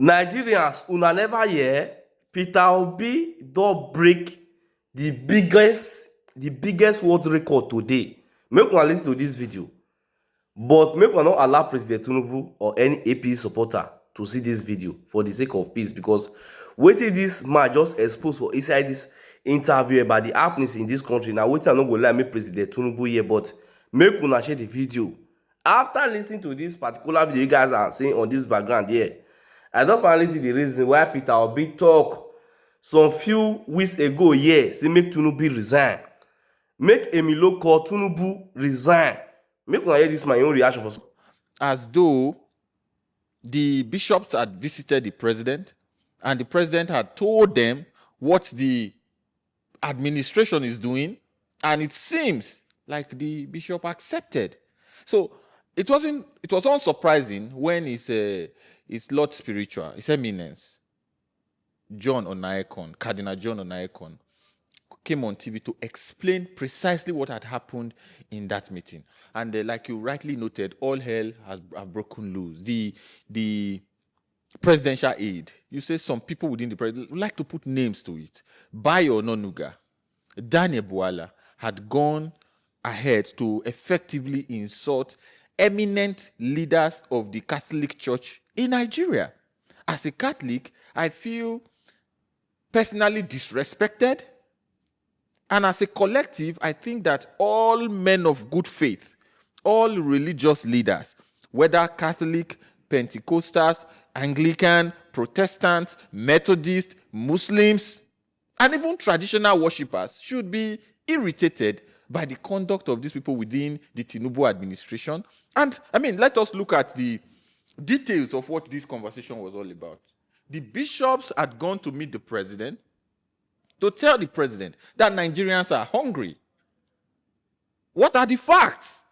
Nigerians, una never hear Peter Obi don break the biggest world record today. Make una lis ten to this video, but make una no allow President Tinubu or any APC supporter to see this video for the sake of peace, because wetin this man just expose for inside this interview about the happenings in this country na wetin I no go lie make President Tinubu hear, but make una share the video. After lis ten to this particular video you guys are seeing on this background here, I don finally see the reason why Peter Obi talk some few weeks ago here say make Tinubu resign, make Emilio call Tinubu resign. Make una hear this my own reaction for. As though the bishops had visited the president and the president had told them what the administration is doing, and it seems like the bishop accepted. So it was unsurprising when his Lord Spiritual, His Eminence, Cardinal John Onayekon, came on TV to explain precisely what had happened in that meeting. And like you rightly noted, all hell has broken loose. The presidential aide, you say some people within the president would like to put names to it. Bayo Ononuga, Daniel Buala had gone ahead to effectively insult eminent leaders of the Catholic Church in Nigeria. As a Catholic, I feel personally disrespected. And as a collective, I think that all men of good faith, all religious leaders, whether Catholic, Pentecostals, Anglican, Protestants, Methodists, Muslims, and even traditional worshippers, should be irritated by the conduct of these people within the Tinubu administration. And, I mean, let us look at the details of what this conversation was all about. The bishops had gone to meet the president to tell the president that Nigerians are hungry. What are the facts?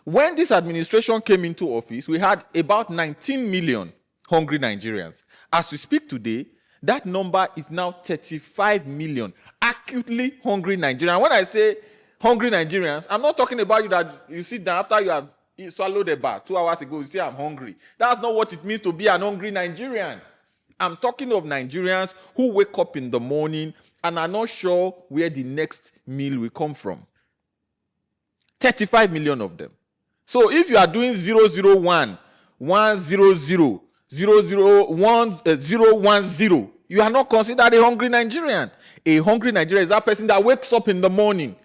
When this administration came into office, we had about 19 million hungry Nigerians. As we speak today, that number is now 35 million acutely hungry Nigerians. When I say hungry Nigerians, I'm not talking about you that you sit down after you have swallowed a bar 2 hours ago, you say I'm hungry. That's not what it means to be an hungry Nigerian. I'm talking of Nigerians who wake up in the morning and are not sure where the next meal will come from. 35 million of them. So if you are doing 001, 100, 010, you are not considered a hungry Nigerian. A hungry Nigerian is that person that wakes up in the morning,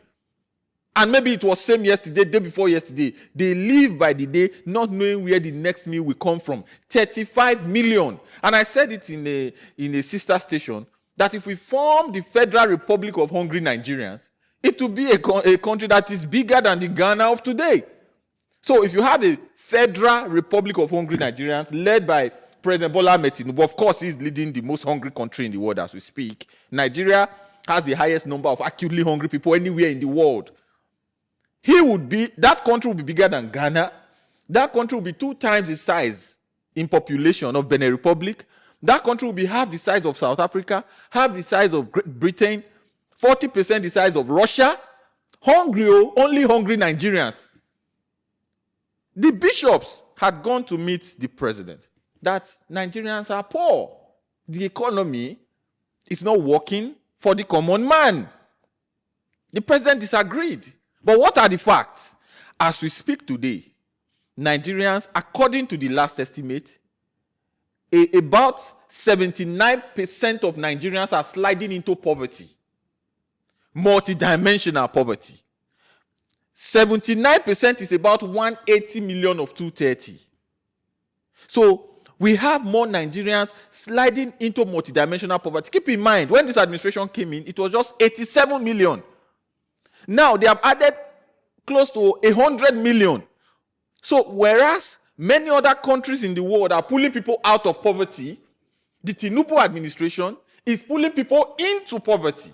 and maybe it was same yesterday, day before yesterday. They live by the day, not knowing where the next meal will come from. 35 million. And I said it in a sister station, that if we form the Federal Republic of Hungry Nigerians, it will be a country that is bigger than the Ghana of today. So if you have a Federal Republic of Hungry Nigerians led by President Bola Ahmed Tinubu, of course he's leading the most hungry country in the world as we speak. Nigeria has the highest number of acutely hungry people anywhere in the world. That country will be bigger than Ghana. That country will be 2 times the size in population of Benin Republic. That country will be half the size of South Africa, half the size of Great Britain, 40% the size of Russia. Hungry, only hungry Nigerians. The bishops had gone to meet the president that Nigerians are poor. The economy is not working for the common man. The president disagreed. But what are the facts? As we speak today, Nigerians, according to the last estimate, about 79% of Nigerians are sliding into poverty, multidimensional poverty. 79% is about 180 million of 230. So we have more Nigerians sliding into multidimensional poverty. Keep in mind, when this administration came in, it was just 87 million. Now they have added close to 100 million. So whereas many other countries in the world are pulling people out of poverty, the Tinubu administration is pulling people into poverty.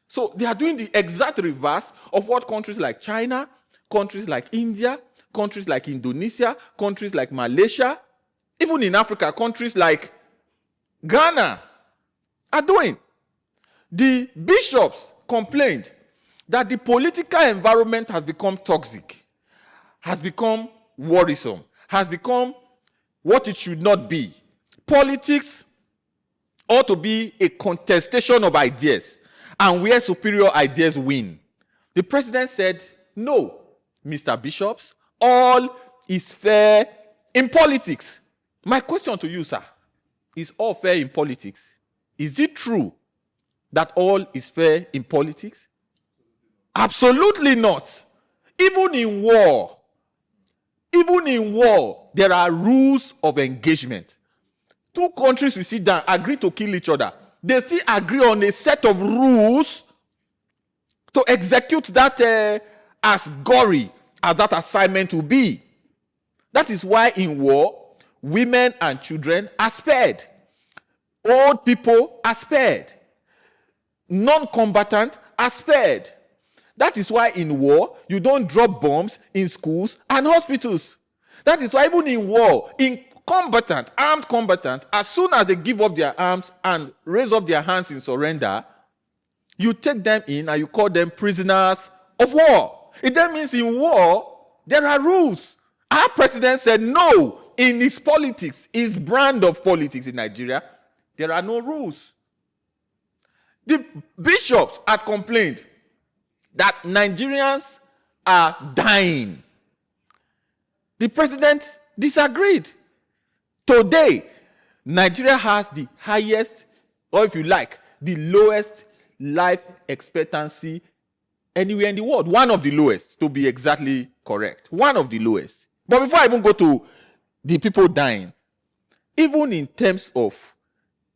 So they are doing the exact reverse of what countries like China, countries like India, countries like Indonesia, countries like Malaysia, even in Africa, countries like Ghana are doing. The bishops complained that the political environment has become toxic, has become worrisome, has become what it should not be. Politics ought to be a contestation of ideas, and where superior ideas win. The president said, no, Mr. Bishops, all is fair in politics. My question to you, sir, is all fair in politics? Is it true that all is fair in politics? Absolutely not. Even in war, there are rules of engagement. Two countries will sit down, agree to kill each other. They still agree on a set of rules to execute that as gory as that assignment will be. That is why in war, women and children are spared. Old people are spared. Non-combatant are spared. That is why in war, you don't drop bombs in schools and hospitals. That is why even in war, in armed combatant, as soon as they give up their arms and raise up their hands in surrender, you take them in and you call them prisoners of war. It then means in war, there are rules. Our president said no. In his politics, his brand of politics in Nigeria, there are no rules. The bishops had complained that Nigerians are dying. The president disagreed. Today, Nigeria has the highest, or if you like, the lowest life expectancy anywhere in the world. One of the lowest, to be exactly correct. One of the lowest. But before I even go to the people dying, even in terms of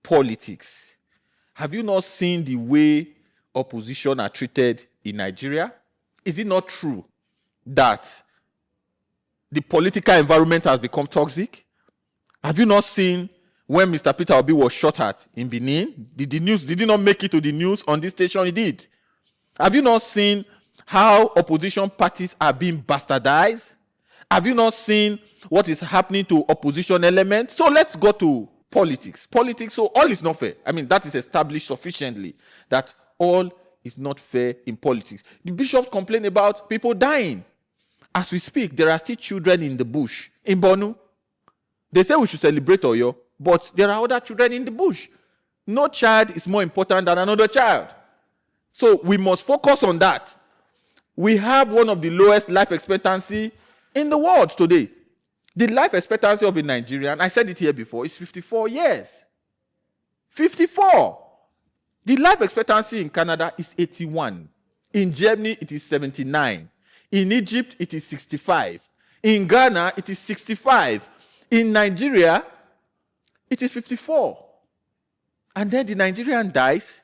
politics, have you not seen the way opposition are treated in Nigeria? Is it not true that the political environment has become toxic? Have you not seen when Mr. Peter Obi was shot at in Benin? Did it not make it to the news on this station? It did. Have you not seen how opposition parties are being bastardized? Have you not seen what is happening to opposition elements? So let's go to politics. Politics, so all is not fair. I mean, that is established sufficiently that all is not fair in politics. The bishops complain about people dying. As we speak, there are still children in the bush in Borno. They say we should celebrate Oyo, but there are other children in the bush. No child is more important than another child. So we must focus on that. We have one of the lowest life expectancy in the world today. The life expectancy of a Nigerian, I said it here before, is 54 years. 54. The life expectancy in Canada is 81. In Germany, it is 79. In Egypt, it is 65. In Ghana, it is 65. In Nigeria, it is 54. And then the Nigerian dies,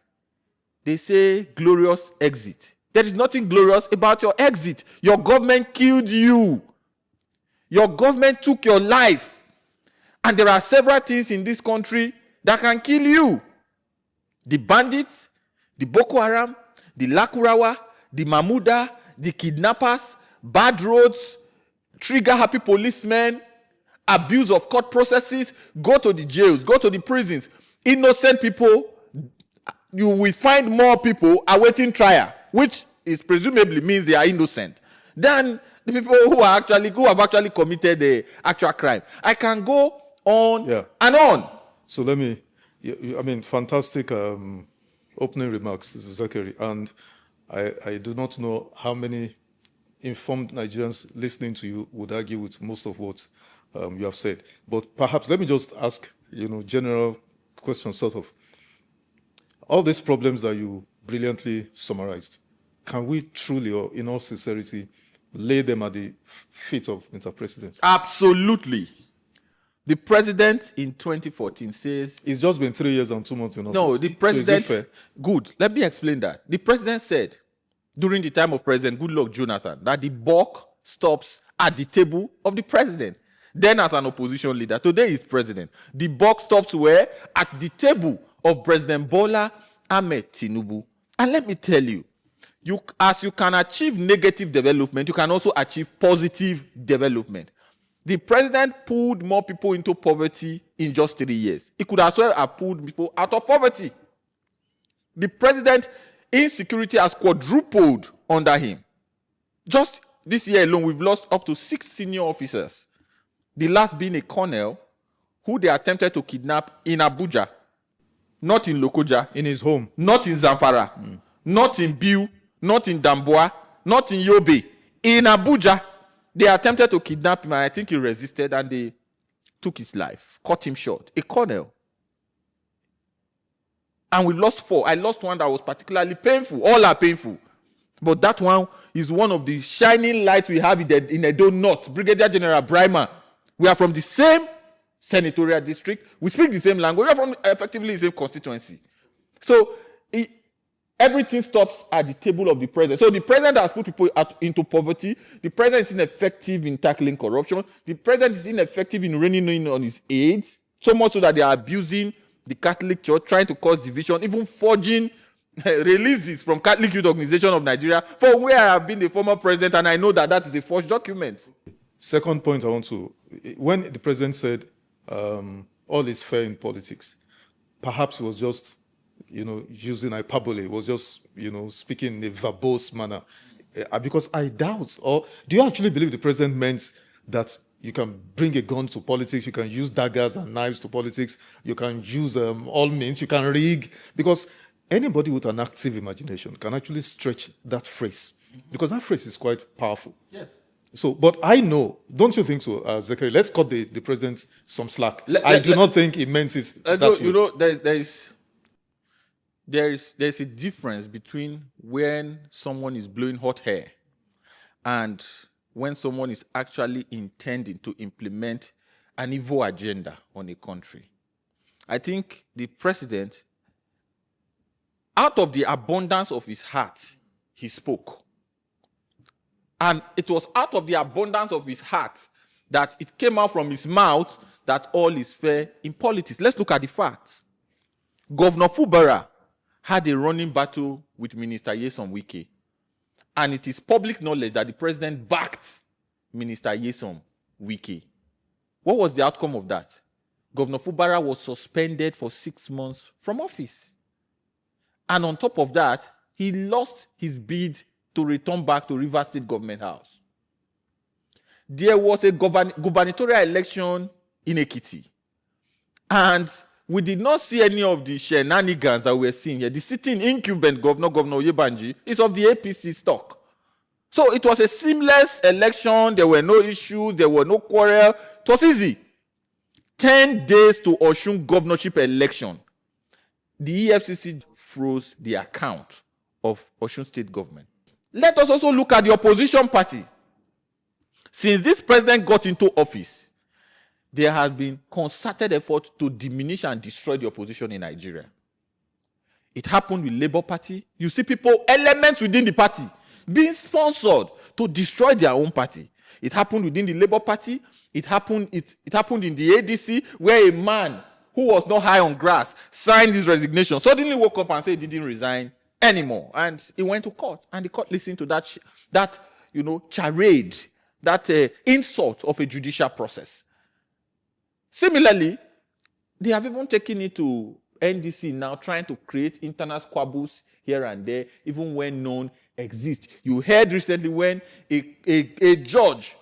they say glorious exit. There is nothing glorious about your exit. Your government killed you. Your government took your life. And there are several things in this country that can kill you. The bandits, the Boko Haram, the Lakurawa, the Mamuda, the kidnappers, bad roads, trigger-happy policemen, abuse of court processes, go to the jails, go to the prisons. Innocent people, you will find more people awaiting trial, which is presumably means they are innocent, than the people who have actually committed the actual crime. I can go on and on. So let me, fantastic opening remarks, Zachary. And I do not know how many informed Nigerians listening to you would argue with most of what you have said. But perhaps let me just ask, general question sort of. All these problems that you brilliantly summarized, can we truly, or in all sincerity, lay them at the feet of Mr. President? Absolutely. The president in 2014 says... It's just been 3 years and 2 months in office. No, the president... So is it fair? Good. Let me explain that. The president said, during the time of President Goodluck Jonathan, that the buck stops at the table of the president. Then as an opposition leader, today he's president. The buck stops where? At the table of President Bola Ahmed Tinubu. And let me tell you, as you can achieve negative development, you can also achieve positive development. The president pulled more people into poverty in just 3 years. He could as well have pulled people out of poverty. The president, insecurity has quadrupled under him. Just this year alone, we've lost up to 6 senior officers. The last being a colonel who they attempted to kidnap in Abuja, not in Lokoja, In his home. not in Zamfara, not in Biu, not in Damboa, not in Yobe. In Abuja, they attempted to kidnap him, and I think he resisted, and they took his life, cut him short. A colonel. And we lost 4. I lost one that was particularly painful. All are painful. But that one is one of the shining lights we have in Edo North. Brigadier General Brima. We are from the same senatorial district. We speak the same language. We are from effectively the same constituency. So everything stops at the table of the president. So the president has put people into poverty. The president is ineffective in tackling corruption. The president is ineffective in reining in on his aides. So much so that they are abusing the Catholic Church, trying to cause division, even forging releases from Catholic Youth Organization of Nigeria, for where I have been the former president, and I know that that is a forged document. Second point I want to, when the president said all is fair in politics, perhaps it was just, using hyperbole, was just, speaking in a verbose manner. Because I doubt, or do you actually believe the president meant that you can bring a gun to politics, you can use daggers and knives to politics, you can use all means, you can rig? Because anybody with an active imagination can actually stretch that phrase, because that phrase is quite powerful. Yes. So, but I know, don't you think so, Zachary? Let's cut the president some slack. I do not think he meant it that way. There's a difference between when someone is blowing hot hair and when someone is actually intending to implement an evil agenda on a country. I think the president, out of the abundance of his heart, he spoke. And it was out of the abundance of his heart that it came out from his mouth that all is fair in politics. Let's look at the facts. Governor Fubara had a running battle with Minister Nyesom Wike. And it is public knowledge that the president backed Minister Nyesom Wike. What was the outcome of that? Governor Fubara was suspended for 6 months from office. And on top of that, he lost his bid to return back to Rivers State Government House. There was a gubernatorial election in Ekiti. And we did not see any of the shenanigans that we're seeing here. The sitting incumbent Governor Oyebanji, is of the APC stock. So it was a seamless election. There were no issues. There were no quarrel. It was easy. 10 days to Osun governorship election. The EFCC froze the account of Osun State government. Let us also look at the opposition party. Since this president got into office, there has been concerted effort to diminish and destroy the opposition in Nigeria. It happened with Labour Party. You see people, elements within the party, being sponsored to destroy their own party. It happened within the Labour Party. It happened in the ADC, where a man who was not high on grass signed his resignation, suddenly woke up and said he didn't resign anymore. And he went to court. And the court listened to that charade, that insult of a judicial process. Similarly, they have even taken it to NDC now, trying to create internal squabbles here and there, even when none exist. You heard recently when a judge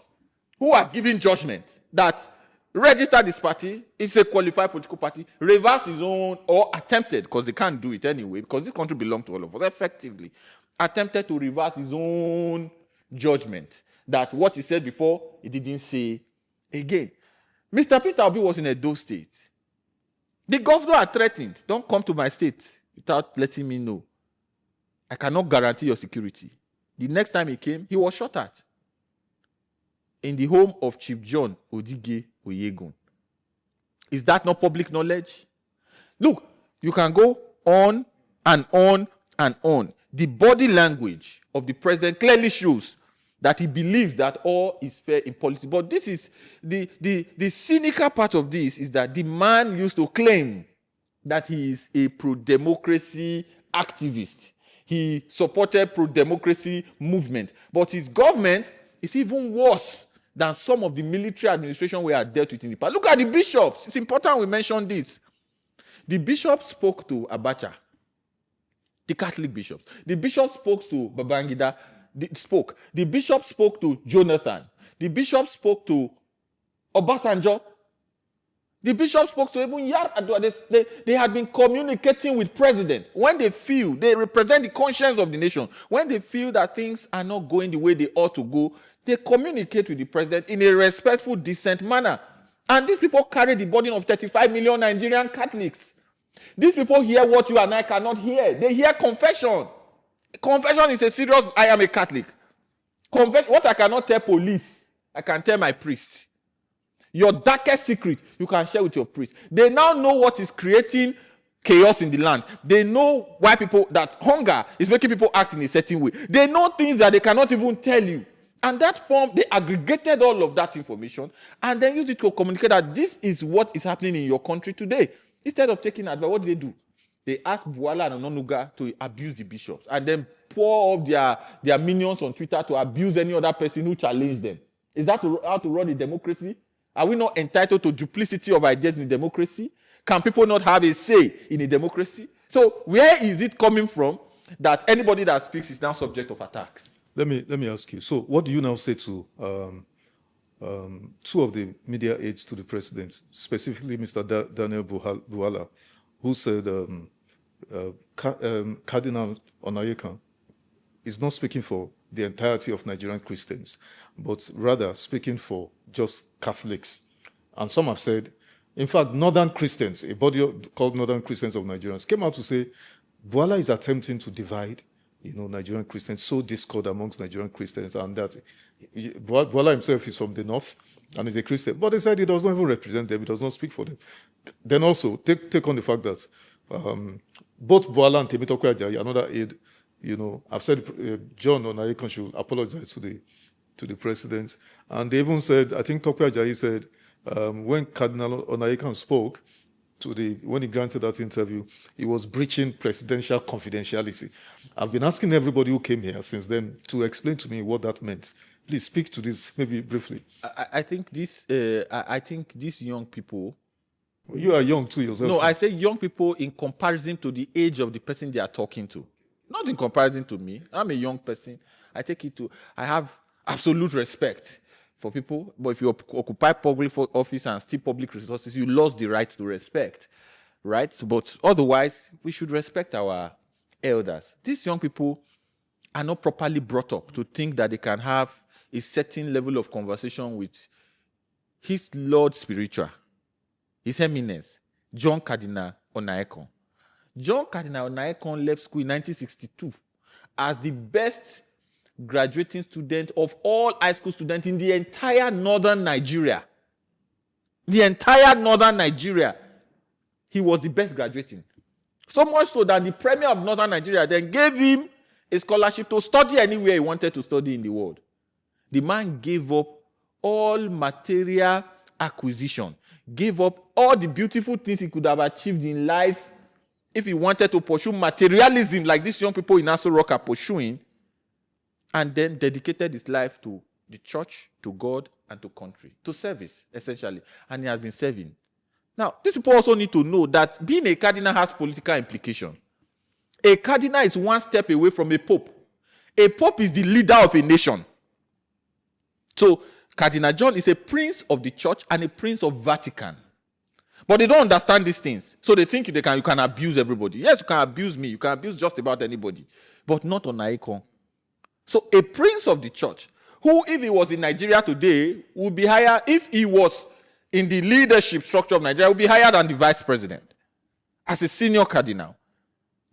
who had given judgment that registered this party, it's a qualified political party, reversed his own, or attempted, because they can't do it anyway, because this country belongs to all of us, effectively, attempted to reverse his own judgment, that what he said before, he didn't say again. Mr. Peter Obi was in Edo State. The governor had threatened, don't come to my state without letting me know. I cannot guarantee your security. The next time he came, he was shot at in the home of Chief John Odige Oyegun. Is that not public knowledge? Look, you can go on and on and on. The body language of the president clearly shows that he believes that all is fair in politics. But this is the cynical part of this, is that the man used to claim that he is a pro-democracy activist. He supported pro-democracy movement. But his government is even worse than some of the military administration we have dealt with in the past. Look at the bishops. It's important we mention this. The bishop spoke to Abacha, the Catholic bishops. The bishop spoke to Babangida. The bishop spoke to Jonathan. The bishop spoke to Obasanjo. The bishop spoke to even Yar'Adua. They had been communicating with president. When they feel, they represent the conscience of the nation. When they feel that things are not going the way they ought to go, they communicate with the president in a respectful, decent manner. And these people carry the burden of 35 million Nigerian Catholics. These people hear what you and I cannot hear. They hear confession. Confession is a serious, I am a Catholic. What I cannot tell police, I can tell my priest. Your darkest secret, you can share with your priest. They now know what is creating chaos in the land. They know why that hunger is making people act in a certain way. They know things that they cannot even tell you. And that form, they aggregated all of that information and then used it to communicate that this is what is happening in your country today. Instead of taking advice, what do? They asked Bwala and Ononuga to abuse the bishops and then pour off their minions on Twitter to abuse any other person who challenged them. Is that how to run a democracy? Are we not entitled to duplicity of ideas in a democracy? Can people not have a say in a democracy? So where is it coming from that anybody that speaks is now subject of attacks? Let me ask you. So what do you now say to two of the media aides to the president, specifically Mr. Daniel Buhala, who said Cardinal Onayekan is not speaking for the entirety of Nigerian Christians, but rather speaking for just Catholics. And some have said, in fact, Northern Christians, a body called Northern Christians of Nigerians, came out to say, Buhala is attempting to divide, Nigerian Christians, sow discord amongst Nigerian Christians, and that Buhala himself is from the north and is a Christian. But they said he does not even represent them, he does not speak for them. Then also, take on the fact that both Buhala and Temitope Ajayi, another aide, I've said John Onayekan should apologize to the president. And they even said, I think Tope Ajayi said, when Cardinal Onayekan spoke, when he granted that interview, he was breaching presidential confidentiality. I've been asking everybody who came here since then to explain to me what that meant. Please speak to this, maybe briefly. I think these young people. You are young too yourself. No, I say young people in comparison to the age of the person they are talking to. Not in comparison to me. I'm a young person. I have absolute respect for people. But if you occupy public office and steal public resources, you lost the right to respect, right? But otherwise, we should respect our elders. These young people are not properly brought up to think that they can have a certain level of conversation with His Lord Spiritual, His Eminence, John Cardinal Onayekan. John Cardinal Onayekan left school in 1962 as the best graduating student of all high school students in the entire northern Nigeria. The entire northern Nigeria, he was the best graduating. So much so that the premier of northern Nigeria then gave him a scholarship to study anywhere he wanted to study in the world. The man gave up all material acquisition, gave up all the beautiful things he could have achieved in life if he wanted to pursue materialism like these young people in Aso Rock are pursuing, and then dedicated his life to the church, to God, and to country, to service, essentially. And he has been serving. Now, these people also need to know that being a cardinal has political implication. A cardinal is one step away from a pope. A pope is the leader of a nation. So, Cardinal John is a prince of the church and a prince of Vatican. But they don't understand these things. So they think you can abuse everybody. Yes, you can abuse me. You can abuse just about anybody. But not Onayekan. So a prince of the church, who if he was in Nigeria today, would be higher, if he was in the leadership structure of Nigeria, would be higher than the vice president. As a senior cardinal.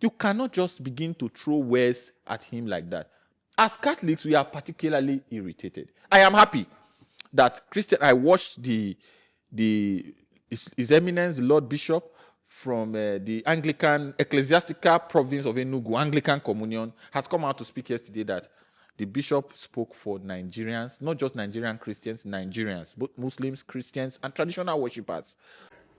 You cannot just begin to throw words at him like that. As Catholics, we are particularly irritated. I am happy that I watched His Eminence, the Lord Bishop from the Anglican Ecclesiastical Province of Enugu, Anglican Communion, has come out to speak yesterday that the bishop spoke for Nigerians, not just Nigerian Christians, Nigerians, both Muslims, Christians, and traditional worshippers.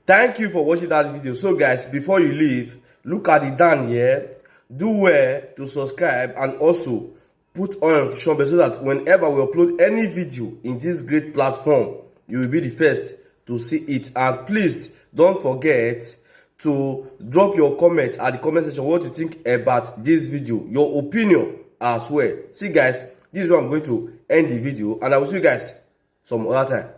Thank you for watching that video. So guys, before you leave, look at the down here. Do well to subscribe and also put on notification bell so that whenever we upload any video in this great platform, you will be the first to see it. And please don't forget to drop your comment at the comment section what you think about this video, your opinion as well. See guys, this is where I'm going to end the video, and I will see you guys some other time.